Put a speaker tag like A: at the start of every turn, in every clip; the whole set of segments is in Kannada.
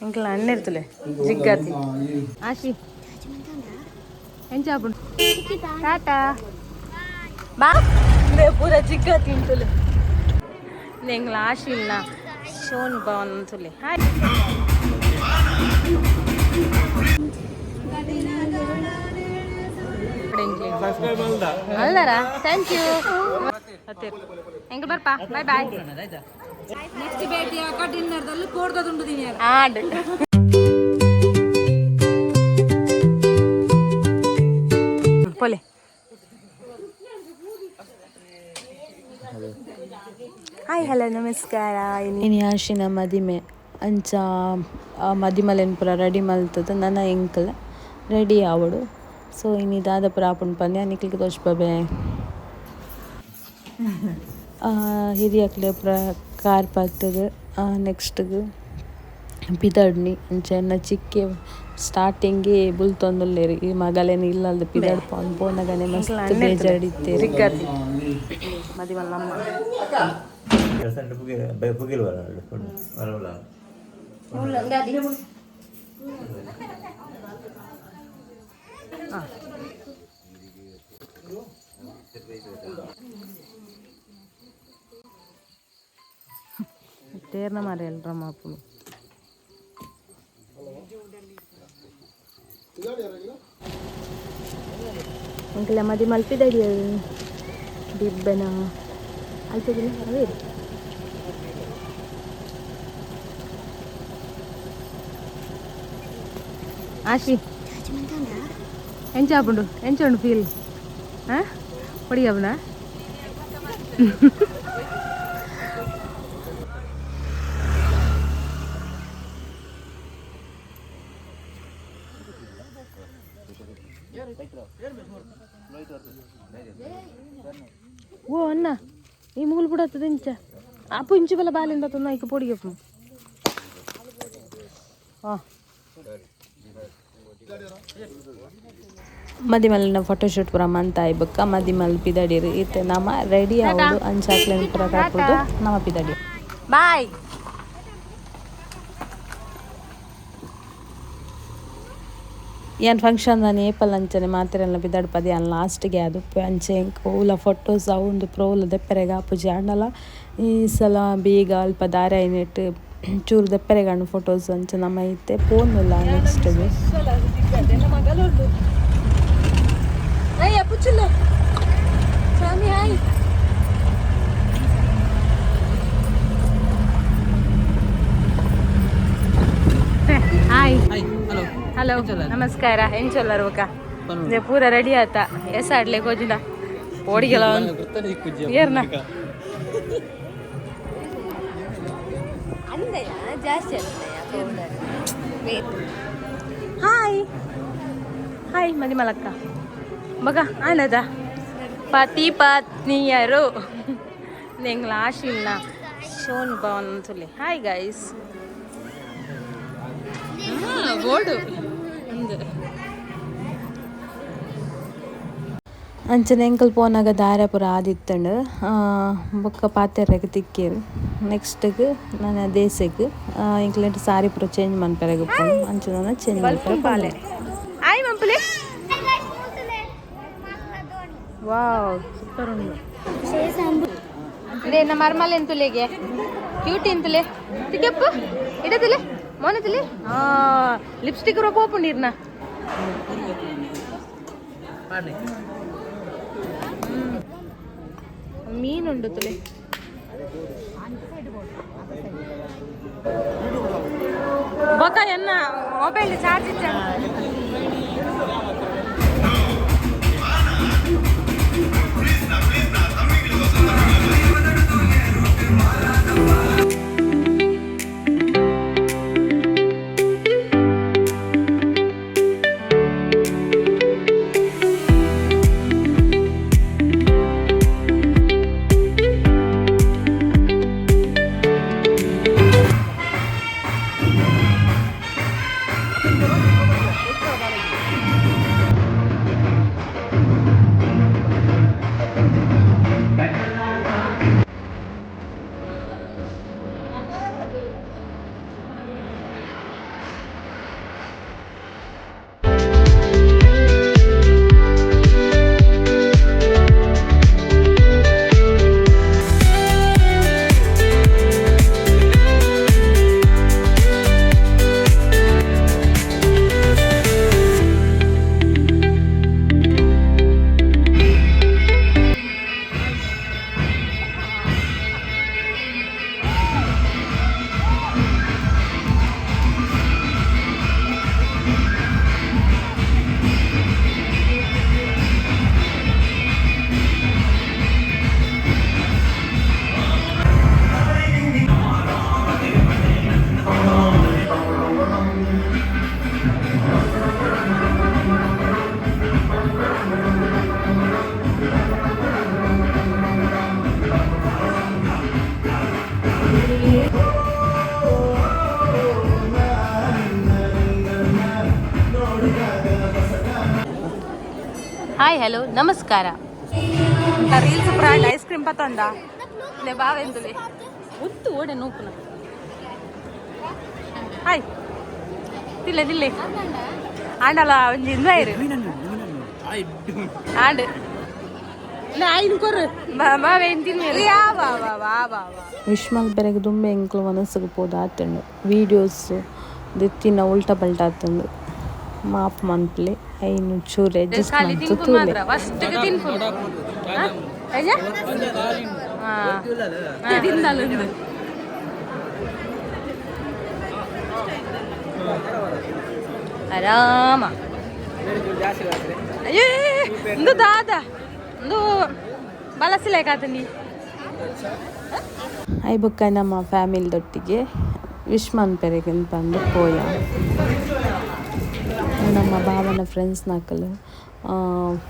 A: ఇంట్లో అన్నిరుతులే జిగ్గాతి ఆశి ఏం చాపుడు టాటా బా పూర జిగ్గా తింటులే నేను ఆశిల్నా షోన్ బాగుంతులే హాయ్ ಅಲ್ದಾರ ಥ್ಯಾಂಕ್ ಯು ಎಂಗ್ ಬರ್ಪ ಬಾಯ್ ಬಾಯ್ ನೆಕ್ಸ್ಟ್ ಭೇಟಿ ಆಗ ಡಿನ್ನರ್ದಲ್ಲಿ ಕೋಡ್ದದುಂಡು ದಿನ ಆಡ್ ಪೊಲೆ ಹಾಯ್ ಹಲೋ ನಮಸ್ಕಾರ ಇನಿ ಆಶಿನ ಮದಿಮೆ ಅಂಚ ಮದಿಮಲೆನ್ ಪೂರ ರೆಡಿ ಮಲ್ತದ ನನ್ನ ಎಂಕಲ್ ರೆಡಿ ಆವಡು ಸೊ ಇನ್ನು ದಾದ ಪುರ ಆಪುಂಡು ಪಂದೆ ನಿಕ್ಲಿಗೆ ತೋಚ್ಪಬೆ ಹಿರಿಯಕ್ಲೆ ಪುರ ಕಾರ್ ಪತ್ತದು ನೆಕ್ಸ್ಟ್ಗ್ ಪಿದಡ್ನಿ ಅಂಚೆನ್ನ ಚಿಕ್ಕೆ ಸ್ಟಾರ್ಟಿಂಗ್ಗೆ ಬುಲ್ತೊಂದುಲ್ಲೇರಿ ಈ ಮಗಲೇನು ಇಲ್ಲಲ್ದು ಪಿದಡ್ ಪೋನಗನೆ ಮಸ್ತ್ ಬೇಜಾರಿತ್ತೇರಿ ಮದಿ ಮಲ್ಲಮ್ಮ ತೇರ್ನ ಮಾರಿ ಎಲ್ರ ಮಾಪುಳು ಅಂಕಲ ಮದಿ ಮಲ್ಪಿದಡಿ ದಿಬ್ಬನ ಅಲ್ತದಿಲ್ಲ ಅವೇ ಆಶಿ ಎಂಚಾಪುಂಡು ಎಂಚುಂಡು ಫೀಲ್ పొడిగవునా ఓ అన్న ఈ ముగ్గులు కూడా వస్తుంది ఇంచా అప్పు ఇంచు వల్ల బాగాలేదు అవుతుందా ఇక పొడిగప్పు ಮದಿಮಲ್ನ ಫೋಟೋಶೂಟ್ ಪೂರ ಮಂತ ಆಯ್ಬಕ್ಕ ಮದಿಮಲ್ ಪಿದಡಿರು ಇತ್ತೆ ನಮ ರೆಡಿ ಆವಡು ಅಂಚಾಕ್ಲೆನ್ ಪೂರ ಕಟ್ಬಿಟ್ಟು ನಮ ಪಿದಡಿ ಬಾಯ್ ಏನು ಫಂಕ್ಷನ್ ನಾನು ಏಪಲ್ ಅಂಚನೆ ಮಾತಿರಲ್ಲ ಬಿದ್ದಾಡು ಪದಿ ಅಲ್ಲಿ ಲಾಸ್ಟ್ಗೆ ಅದು ಅಂಚೆ ಓಲ ಫೋಟೋಸ್ ಅವು ಪ್ರೋಲ ದೆಪ್ಪರೆಗೆ ಆಪುಜಿ ಅಂಡಲ ಈ ಸಲ ಬೀಗ ಅಲ್ಪ ದಾರ ಏನಿಟ್ಟು ಚೂರು ದೆಪ್ಪರೆಗಣ್ಣು ಫೋಟೋಸ್ ಅಂಚೆ ನಮ್ಮ ಇತ್ತೆ ಫೋನಿಲ್ಲ ನೆಕ್ಸ್ಟ್ಗೆ pucciolo Sami hai hi hello ನಮಸ್ಕಾರ ಎಂಚೊಲ್ಲರುಕ ಇದೆ ಪೂರ ರೆಡಿ ಆತ ಎಸಾಡ್ಲೆ ಕೋಜಿನ ಓಡಿಗೆಲ ಏರ್ನ ಅಂದಯ ಜಾಸ್ತಿ ಹಾಯ್ ಹಾಯ್ ಮದಿಮಲಕ್ಕ ಮಗ ಆನದ ಪತಿ ಪತ್ನಿಯರು ನೆಂಗ್ಲ ಆಶಿಲ್ನ ಶೋನ್ ಬಾಗುಂತುಲೆ ಹಾಯ್ ಗೈಸ್ ಬೋರ್ಡು ಅಂಚನೆ ಎಂಕಲ್ ಪೋನಾಗ ದಾರ ಪುರ ಆದಿತ್ತಂಡು ಬೊಕ್ಕ ಪಾತೆರ್ರೆಗ್ ತಿಕ್ಕೇರು ನೆಕ್ಸ್ಟ್ಗ್ ನನ್ನ ದೇಸೆಗ್ ಇಂಕ್ಲೆಂಟ್ ಸಾರಿ ಪುರ ಚೇಂಜ್ ಮನ್ಪೆರೆಗ್ ಪೋನು ಅಂಚನ ಚೇಂಜ್ ಮನ್ಪೆರೆ ಪಾಲೆ ಆಯ್ ಮಂಪುಲೆ ವಾವ್ ಸೂಪರ್ ಉಂಡು ಇದೇ ಮರ್ಮಲ್ ಎಂತುಲೆಗೆ ಕ್ಯೂಟ್ ಎಂತುಲೆ ತಿಕ್ಕಪ್ಪು ಇಡದಿಲೆ ಮೋನದಿಲೆ ಲಿಪ್ಸ್ಟಿಕ್ ರೋಪ ಓಪುಂಡಿರ್ನ ಮೀನುಂಡು ತುಲೆ ಬೊಕ ಎನ್ನ ಮೊಬೈಲ್ ಚಾರ್ಜ್ ಇತ್ತ ಹಾಯ್ ಹಲೋ ನಮಸ್ಕಾರ. ರೀಲ್ಸ್ ಬ್ರಾಂಡ್ ಐಸ್ ಕ್ರೀಮ್ ಪತ್ತೊಂದ ಲೇ ಬಾವೆಂದುಲೆ ಒತ್ತು ಓಡೆ ನೂಪುನ ಹಾಯ್ ತಿಲ್ಲೆ ತಿಲ್ಲೆ ಆಂಡಲ ಒಂಜಿ ಇಂದಾಯಿರು ಆಂಡ್ ವಿಶ್ಮಲ್ ಬೆರೆಗೆ ದುಂಬೆ ಎಂಕ್ಲು ಮನಸ್ಸಿಗೆ ಪೋದು ಆತಂಡು ವೀಡಿಯೋಸ್ ದೆತ್ತಿನ ಉಲ್ಟಾ ಪಲ್ಟಾ ಆತಂಡು ಮಾಪ್ ಮನ್ಪ್ಲೆ ಐನು ಚೂರು ಅಡ್ಜಸ್ಟ್ ಮಾಡ್ತು ತೂಲೆ ಆರಾಮ ಅಯ್ಯೇ ಇಂದು ದಾದ ಇಂದು ಬಲಸಿಲೇಕಾತಂಡಿ ಐ ಬುಕ್ಕ ನಮ್ಮ ಫ್ಯಾಮಿಲಿದೊಟ್ಟಿಗೆ ವಿಶ್ಮನ್ ಪೆರೆಗೆ ಬಂದು ಪೋಯ ನಮ್ಮ ಭಾವನ ಫ್ರೆಂಡ್ಸ್ ನಾಕಲು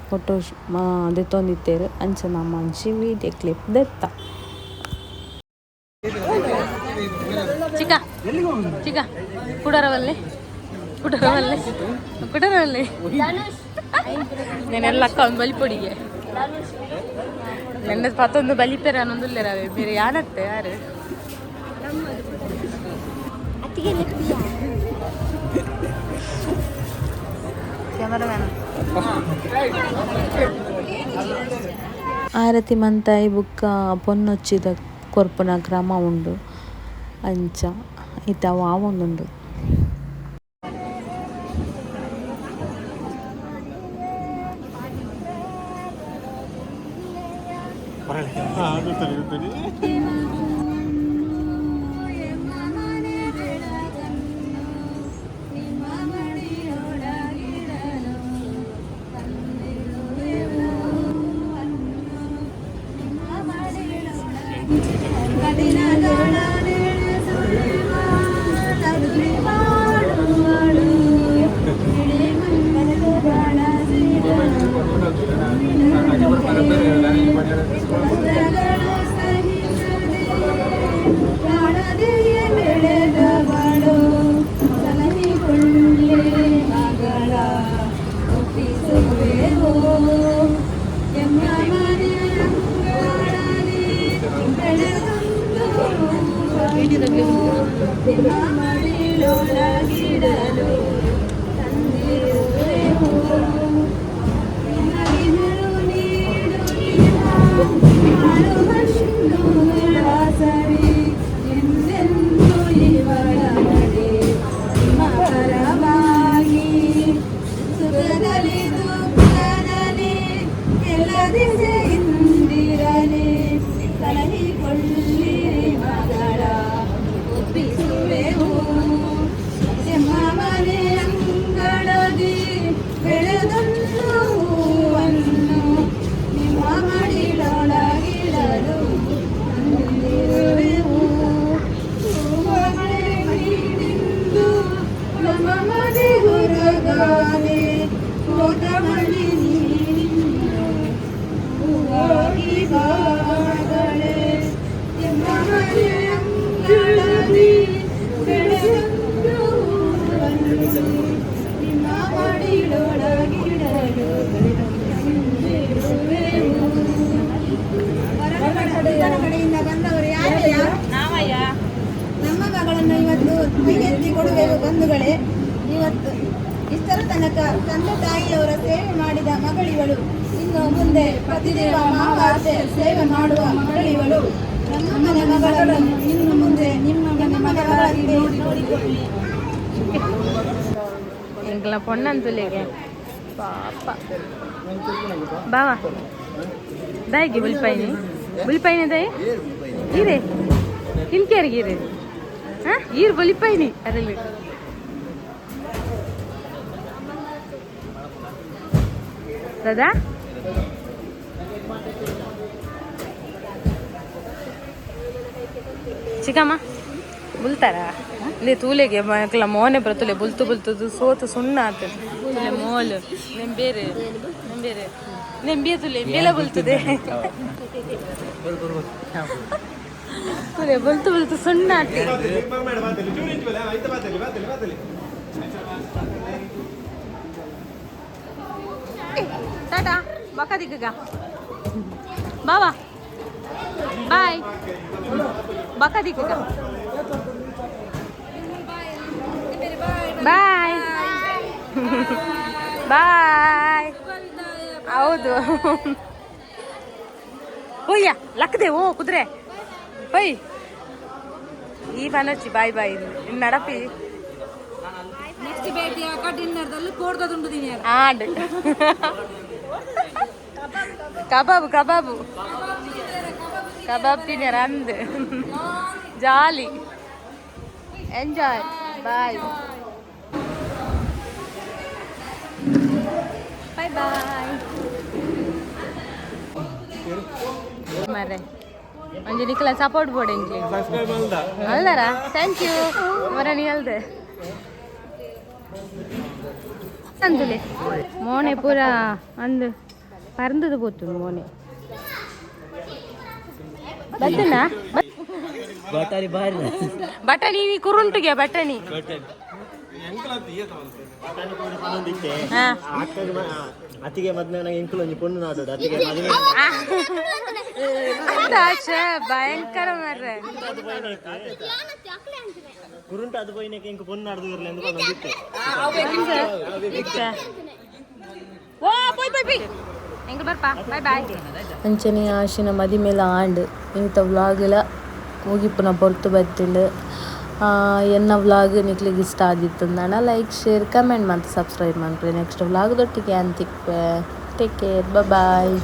A: ಫೋಟೋ ದೆತ್ತೊಂದಿತ್ತೇರು ಅಂಚ ನಮ್ಮ ಅಂಚಿ ವೀಡಿಯೋ ಕ್ಲಿಪ್ ದೆತ್ತ ಚಿಕ್ಕ ಚಿಕ್ಕ ಕುಡರವಲ್ಲೆ ಕುಡರವಲ್ಲೆ ಕುಡರವಲ್ಲೆ ನೆನೆಲ್ಲ ಅಕ್ಕ ಒಂದು ಬಲಿಪೊಡಿಗೆ ನೆನ್ನೆ ಪತ್ತೊಂದು ಬಲಿಪೇರ ಅನ್ನೊಂದುಲ್ಲೇರವೆ ಬೇರೆ ಯಾನತ್ತೆ ಯಾರು ಕ್ಯಾಮರಾಮ್ಯಾನ್ ಆರತಿ ಮಂತಾಯಿ ಬುಕ್ಕ ಪೊನ್ನೊಚ್ಚಿದ ಕೊರ್ಪುನ ಕ್ರಮ ಉಂಡು ಅಂಚ ಇತ್ತ ವಾವೊಂದುಂಡು
B: ಬಂಧುಗಳೇ, ಇವತ್ತು ಇಷ್ಟರ ತನಕ ತಂದೆ ತಾಯಿಯವರ ಸೇವೆ ಮಾಡಿದ ಮಗಳಿವಳು. ಇನ್ನು ಮುಂದೆ ಪ್ರತಿದೇವ ಮಾವಾರ್ತೆ ಸೇವೆ ಮಾಡುವ ಮಗಳಿವಳು. ನಮ್ಮ ಮನೆ ಮಗಳನ್ನು ಇನ್ನು ಮುಂದೆ ನಿಮ್ಮ ಮನೆ ಮಗಳಾಗಿ ನೋಡಿಕೊಳ್ಳಿ.
A: ಎಂಗ್ಲ ಪೊಣ್ಣಂತುಲೆಗೆ ಪಾಪ ಬಾವಾ ದಾಯಿಗೆ ಬುಲ್ಪೈನಿ ಬುಲ್ಪೈನಿ ದಾಯಿ ಈರೆ ಕಿನ್ಕೇರಿಗೆ ಈರೆ ಹಾಂ ಈರು ಬುಲಿಪೈನಿ ಅದರಲ್ಲಿ ದಾದಾ ಚಿಕ್ಕಮ್ಮ ಬುಲ್ತಾರಾ ಇಲ್ಲಿ ತೂಲೆಗೆ ಮಕ್ಕಳ ಮೋನೆ ಬರ್ತಲೆ ಬುಲ್ತು ಬುಲ್ತದು ಸೋತು ಸುಣ್ಣ ಆಗ್ತದೆ ತುಲೆ ಮೋಲು ನೆಂಬೇರೆ ನೆಂಬೇರೆ ನೆಂಬಿಯ ತುಲೆ ಬೆಲ ಬುಲ್ತದೆ ತುಲೆ ಬುಲ್ತು ಬುಲ್ತು ಸುಣ್ಣ ಆಗ್ತದೆ ಟಾಟಾ. ಬಕ ದಿಕ್ಕಗ ಬಾವಾ ಬಾಯ್ ಬಕ ದಿಕ್ಕಗ ಬಾಯ್ ಬಾಯ್ ಹೌದು ಹೋಯ್ಯ ಲಕ್ಕದೆ ಓ ಕುದುರೆ ಹೊಯ್ ಈ ಬನಚ್ಚಿ ಬಾಯ್ ಬಾಯ್ ನಡಪಿ
B: ನೆಕ್ಸ್ಟ್ ಭೇಟಿ ಆಗ ಡಿನ್ನರ್ದಲ್ಲಿ ಕೋಡ್ದದುಂಡು ದಿನ
A: ಆಡ್ ಕಬಾಬ್ ಕಬಾಬು ಕಬಾಬ್ ತಿನ್ಯಾರ ಅಂದ್ ಜಾಲಿ ಎಂಜಾಯ್ ಬಾಯ್ ಬಾಯ್ ಬಾಯ್ ಮರೆ ಒಂಜಿ ನಿಕ್ಲ ಸಪೋರ್ಟ್ ಬೋರ್ಡ್ ಎಂಜಿ ಅಲ್ದಾರ ಥ್ಯಾಂಕ್ ಯು ಮರಣಿ ಅಲ್ದೆ ಅಂದುಲೆ ಮೋನೆ ಪೂರ ಅಂದು ಪರಂದದು ಪೋತು ಮೋನೆ ಬಟ್ಟನ
C: ಬಟಾರಿ ಬಾರಿ
A: ಬಟಾಣಿ ನೀ ಕುರುಂಟುಗೆ ಬಟಾಣಿ ಹಾ
C: ಅತಿಗೆ ಮದ್ವೆ ನಂಗೆ ಎಂಕುಲು ಒಂಜಿ ಪೊಣ್ಣು ನಾಡೋಡು ಅತಿಗೆ ಮದುವೆ
A: ಭಯಂಕರ ಮರ್ರೆ
C: ಕುರುಂಟ ಅದು ಪೋಯಿನಕ್ಕೆ ಎಂಕು ಪೊಣ್ಣು ನಾಡ್ದು ಇರಲಿ ಎಂದು ಬಂದಿತ್ತೆ
A: ಓ ಪೋಯ್ ಪೋಯ್ ಪೋಯ್ ಎಂಗ್ ಬರ್ಪಾ ಬಾಯ್ ಬಾಯ್ ಅಂಚನೆ ಆಶಿನ ಮದಿ ಮೇಲೆ ಆಂಡ್ ಇಂಥ ವ್ಲಾಗೆಲ್ಲ ಮುಗಿಪುನ ಪೊರ್ತು ಬತ್ತಿಂಡು ಎನ್ನ ವ್ಲಾಗ್ ನಿಕ್ಲಿಗೆ ಇಷ್ಟ ಆದಿತ್ತು ನಾನು ಲೈಕ್ ಶೇರ್ ಕಮೆಂಟ್ ಮತ್ತು ಸಬ್ಸ್ಕ್ರೈಬ್ ಮಾಡ್ರಿ ನೆಕ್ಸ್ಟ್ ವ್ಲಾಗ್ದೊಟ್ಟಿಗೆ ಅಂತಿಕ್ವೆ ಟೇಕ್ ಕೇರ್ ಬಾಯ್